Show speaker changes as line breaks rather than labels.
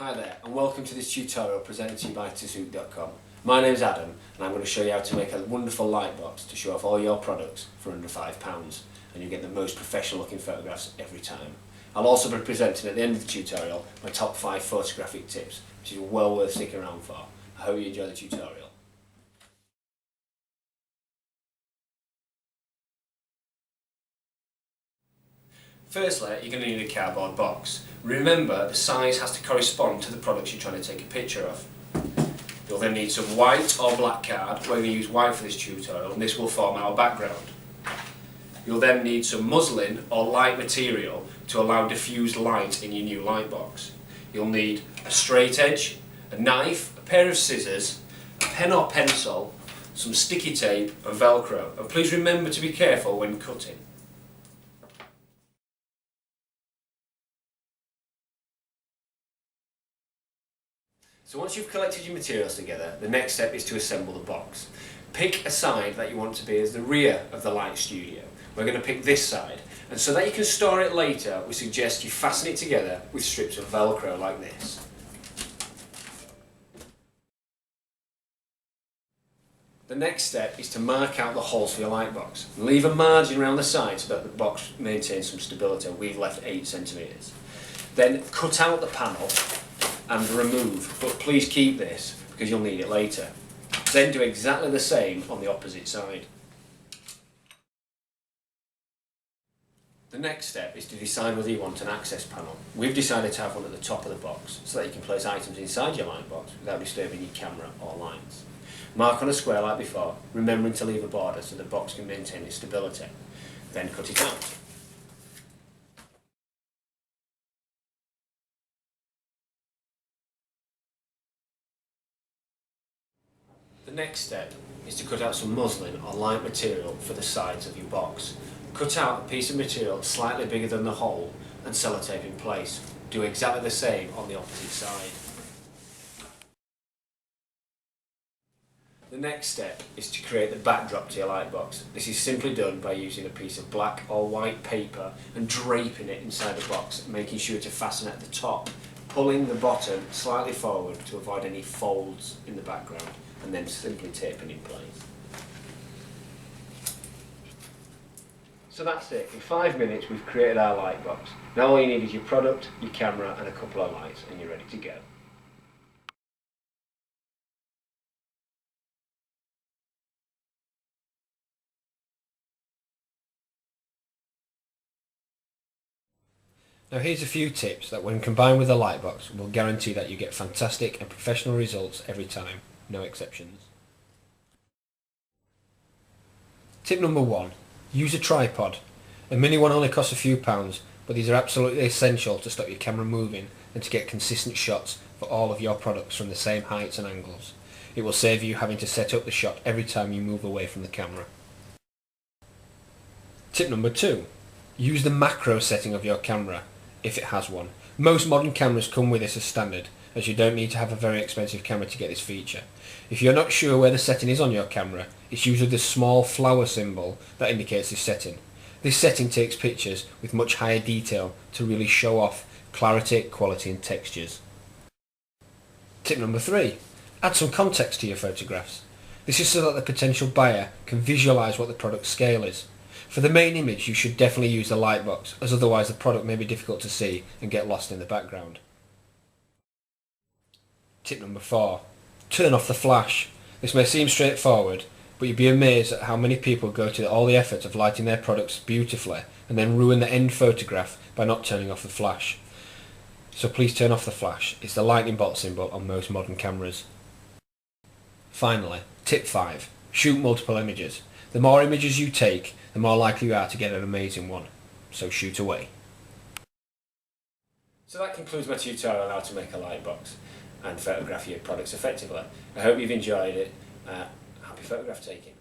Hi there, and welcome to this tutorial presented to you by ToSouk.com. My name's Adam, and I'm going to show you how to make a wonderful light box to show off all your products for under £5, and you get the most professional looking photographs every time. I'll also be presenting at the end of the tutorial my top 5 photographic tips, which is well worth sticking around for. I hope you enjoy the tutorial. Firstly, you're going to need a cardboard box. Remember, the size has to correspond to the products you're trying to take a picture of. You'll then need some white or black card. We're going to use white for this tutorial, and this will form our background. You'll then need some muslin or light material to allow diffused light in your new light box. You'll need a straight edge, a knife, a pair of scissors, a pen or pencil, some sticky tape and Velcro. And please remember to be careful when cutting. So once you've collected your materials together, the next step is to assemble the box. Pick a side that you want to be as the rear of the light studio. We're going to pick this side, and so that you can store it later, we suggest you fasten it together with strips of Velcro like this. The next step is to mark out the holes for your light box. Leave a margin around the side so that the box maintains some stability. We've left 8 centimetres. Then cut out the panel and remove, but please keep this because you'll need it later. Then do exactly the same on the opposite side. The next step is to decide whether you want an access panel. We've decided to have one at the top of the box so that you can place items inside your light box without disturbing your camera or lights. Mark on a square like before, remembering to leave a border so the box can maintain its stability. Then cut it out. The next step is to cut out some muslin or light material for the sides of your box. Cut out a piece of material slightly bigger than the hole and sellotape in place. Do exactly the same on the opposite side. The next step is to create the backdrop to your light box. This is simply done by using a piece of black or white paper and draping it inside the box, making sure to fasten at the top, pulling the bottom slightly forward to avoid any folds in the background, and then simply taping in place. So that's it. In 5 minutes we've created our light box. Now all you need is your product, your camera and a couple of lights and you're ready to go. Now here's a few tips that when combined with a light box will guarantee that you get fantastic and professional results every time, no exceptions. Tip number 1. Use a tripod. A mini one only costs a few pounds, but these are absolutely essential to stop your camera moving and to get consistent shots for all of your products from the same heights and angles. It will save you having to set up the shot every time you move away from the camera. Tip number 2. Use the macro setting of your camera, if it has one. Most modern cameras come with this as standard, as you don't need to have a very expensive camera to get this feature. If you're not sure where the setting is on your camera, it's usually the small flower symbol that indicates this setting. This setting takes pictures with much higher detail to really show off clarity, quality and textures. Tip number 3. Add some context to your photographs. This is so that the potential buyer can visualise what the product scale is. For the main image you should definitely use the light box, as otherwise the product may be difficult to see and get lost in the background. Tip number 4. Turn off the flash. This may seem straightforward, but you'd be amazed at how many people go to all the effort of lighting their products beautifully and then ruin the end photograph by not turning off the flash. So please turn off the flash. It's the lightning bolt symbol on most modern cameras. Finally, tip 5. Shoot multiple images. The more images you take, the more likely you are to get an amazing one. So shoot away. So that concludes my tutorial on how to make a light box and photograph your products effectively. I hope you've enjoyed it. Happy photograph taking.